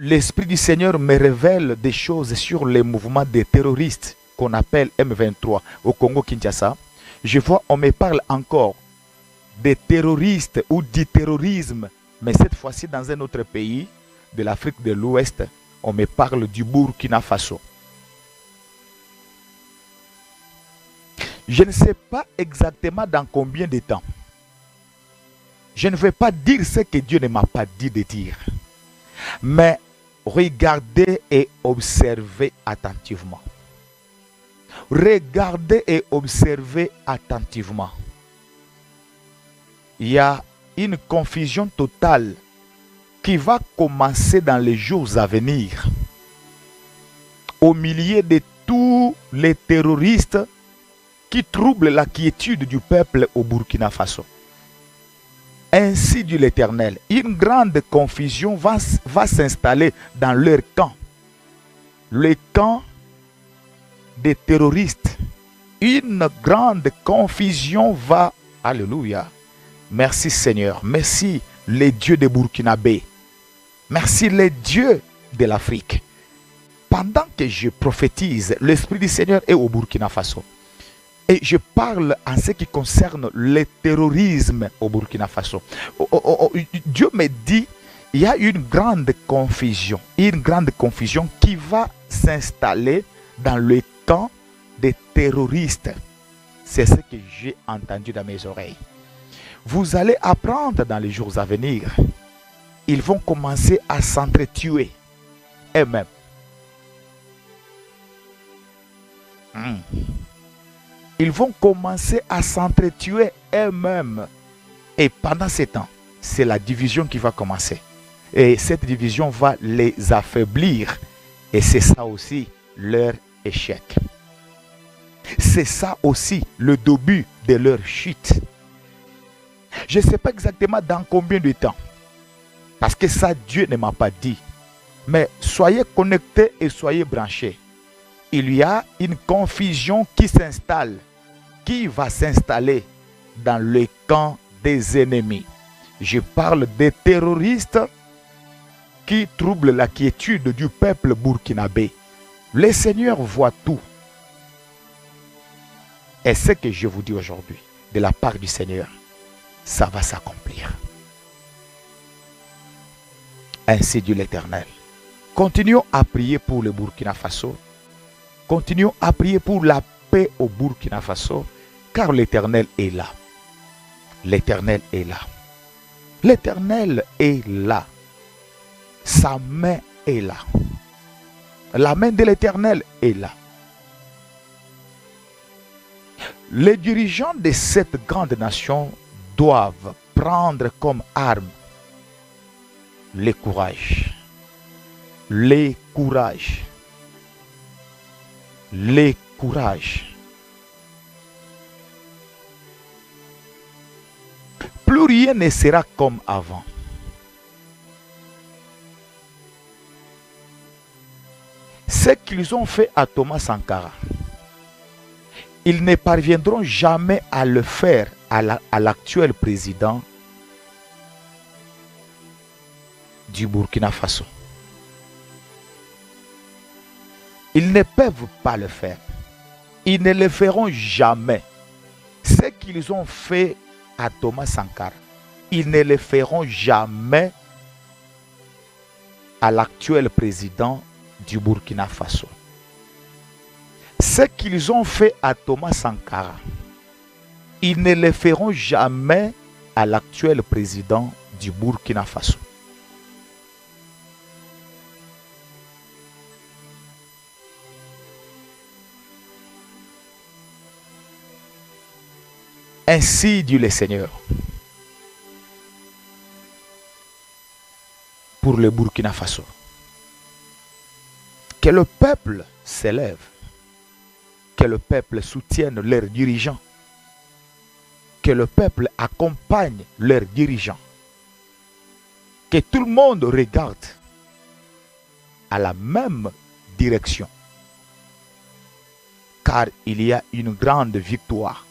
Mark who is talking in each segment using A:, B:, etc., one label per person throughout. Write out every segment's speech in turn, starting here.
A: l'Esprit du Seigneur me révèle des choses sur les mouvements des terroristes qu'on appelle M23 au Congo-Kinshasa. Je vois, on me parle encore des terroristes ou du terrorisme, mais cette fois-ci dans un autre pays de l'Afrique de l'Ouest, on me parle du Burkina Faso. Je ne sais pas exactement dans combien de temps. Je ne vais pas dire ce que Dieu ne m'a pas dit de dire. Mais regardez et observez attentivement. Regardez et observez attentivement. Il y a une confusion totale qui va commencer dans les jours à venir. Au milieu de tous les terroristes qui troublent la quiétude du peuple au Burkina Faso. Ainsi dit l'Éternel, une grande confusion va s'installer dans leur camp. Le camp des terroristes. Une grande confusion va... Alléluia. Merci Seigneur. Merci les dieux de Burkinabé. Merci les dieux de l'Afrique. Pendant que je prophétise, l'Esprit du Seigneur est au Burkina Faso. Et je parle en ce qui concerne le terrorisme au Burkina Faso. Dieu me dit, il y a une grande confusion qui va s'installer dans le camp des terroristes. C'est ce que j'ai entendu dans mes oreilles. Vous allez apprendre dans les jours à venir, ils vont commencer à s'entretuer eux-mêmes. Ils vont commencer à s'entretuer eux-mêmes. Et pendant ce temps, c'est la division qui va commencer. Et cette division va les affaiblir. Et c'est ça aussi leur échec. C'est ça aussi le début de leur chute. Je ne sais pas exactement dans combien de temps. Parce que ça, Dieu ne m'a pas dit. Mais soyez connectés et soyez branchés. Il y a une confusion qui s'installe, qui va s'installer dans le camp des ennemis. Je parle des terroristes qui troublent la quiétude du peuple burkinabé. Le Seigneur voit tout. Et ce que je vous dis aujourd'hui, de la part du Seigneur, ça va s'accomplir. Ainsi dit l'Éternel. Continuons à prier pour le Burkina Faso. Continuons à prier pour la paix au Burkina Faso, car l'Éternel est là. L'Éternel est là. L'Éternel est là. Sa main est là. La main de l'Éternel est là. Les dirigeants de cette grande nation doivent prendre comme arme le courage. Le courage. Le courage. Plus rien ne sera comme avant. Ce qu'ils ont fait à Thomas Sankara, ils ne parviendront jamais à le faire à l'actuel président du Burkina Faso. Ils ne peuvent pas le faire. Ils ne le feront jamais. Ce qu'ils ont fait à Thomas Sankara, ils ne le feront jamais à l'actuel président du Burkina Faso. Ce qu'ils ont fait à Thomas Sankara, ils ne le feront jamais à l'actuel président du Burkina Faso. Ainsi dit le Seigneur. Pour le Burkina Faso. Que le peuple s'élève. Que le peuple soutienne leurs dirigeants. Que le peuple accompagne leurs dirigeants. Que tout le monde regarde à la même direction. Car il y a une grande victoire.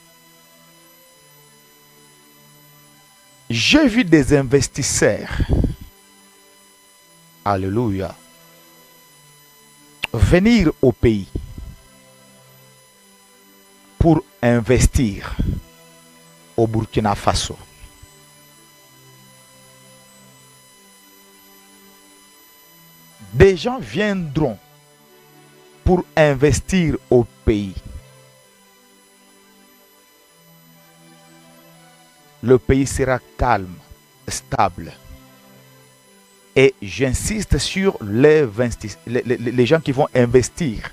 A: J'ai vu des investisseurs Alléluia. Venir au pays pour investir au Burkina Faso. Des gens viendront pour investir au pays. Le pays sera calme, stable. Et j'insiste sur les gens qui vont investir.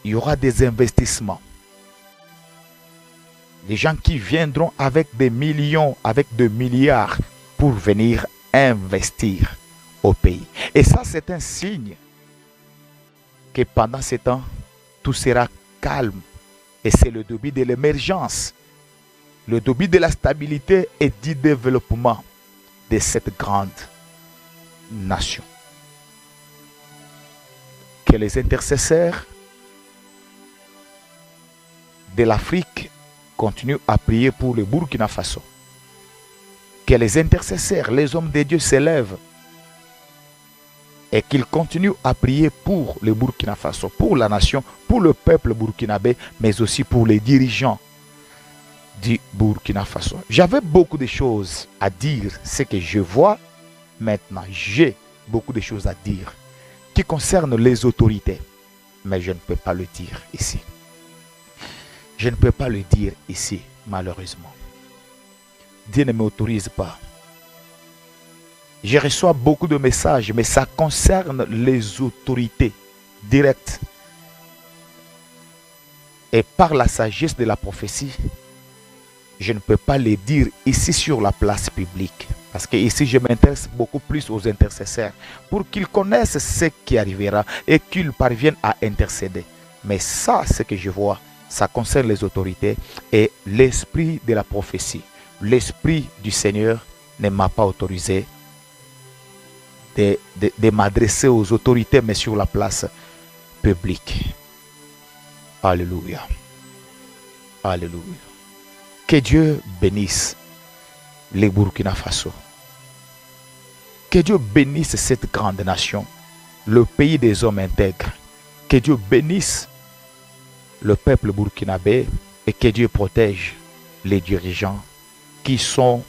A: Il y aura des investissements. Les gens qui viendront avec des millions, avec des milliards pour venir investir au pays. Et ça, c'est un signe que pendant ce temps, tout sera calme. Et c'est le début de l'émergence, le début de la stabilité et du développement de cette grande nation. Que les intercesseurs de l'Afrique continuent à prier pour le Burkina Faso. Que les intercesseurs, les hommes de Dieu s'élèvent et qu'ils continuent à prier pour le Burkina Faso, pour la nation, pour le peuple burkinabé, mais aussi pour les dirigeants du Burkina Faso. J'avais beaucoup de choses à dire, ce que je vois maintenant. J'ai beaucoup de choses à dire qui concernent les autorités, mais je ne peux pas le dire ici. Je ne peux pas le dire ici, malheureusement. Dieu ne m'autorise pas. Je reçois beaucoup de messages, mais ça concerne les autorités directes. Et par la sagesse de la prophétie, je ne peux pas les dire ici sur la place publique. Parce que ici, je m'intéresse beaucoup plus aux intercesseurs pour qu'ils connaissent ce qui arrivera et qu'ils parviennent à intercéder. Mais ça, ce que je vois, ça concerne les autorités et l'esprit de la prophétie. L'esprit du Seigneur ne m'a pas autorisé de m'adresser aux autorités, mais sur la place publique. Alléluia. Alléluia. Que Dieu bénisse les Burkina Faso. Que Dieu bénisse cette grande nation, le pays des hommes intègres. Que Dieu bénisse le peuple burkinabé et que Dieu protège les dirigeants qui sont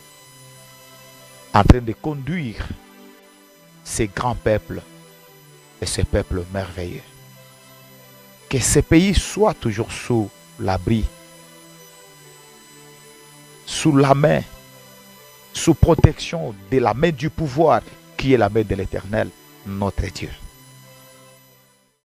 A: en train de conduire ces grands peuples et ces peuples merveilleux. Que ces pays soient toujours sous l'abri, sous la main, sous protection de la main du pouvoir qui est la main de l'Éternel, notre Dieu.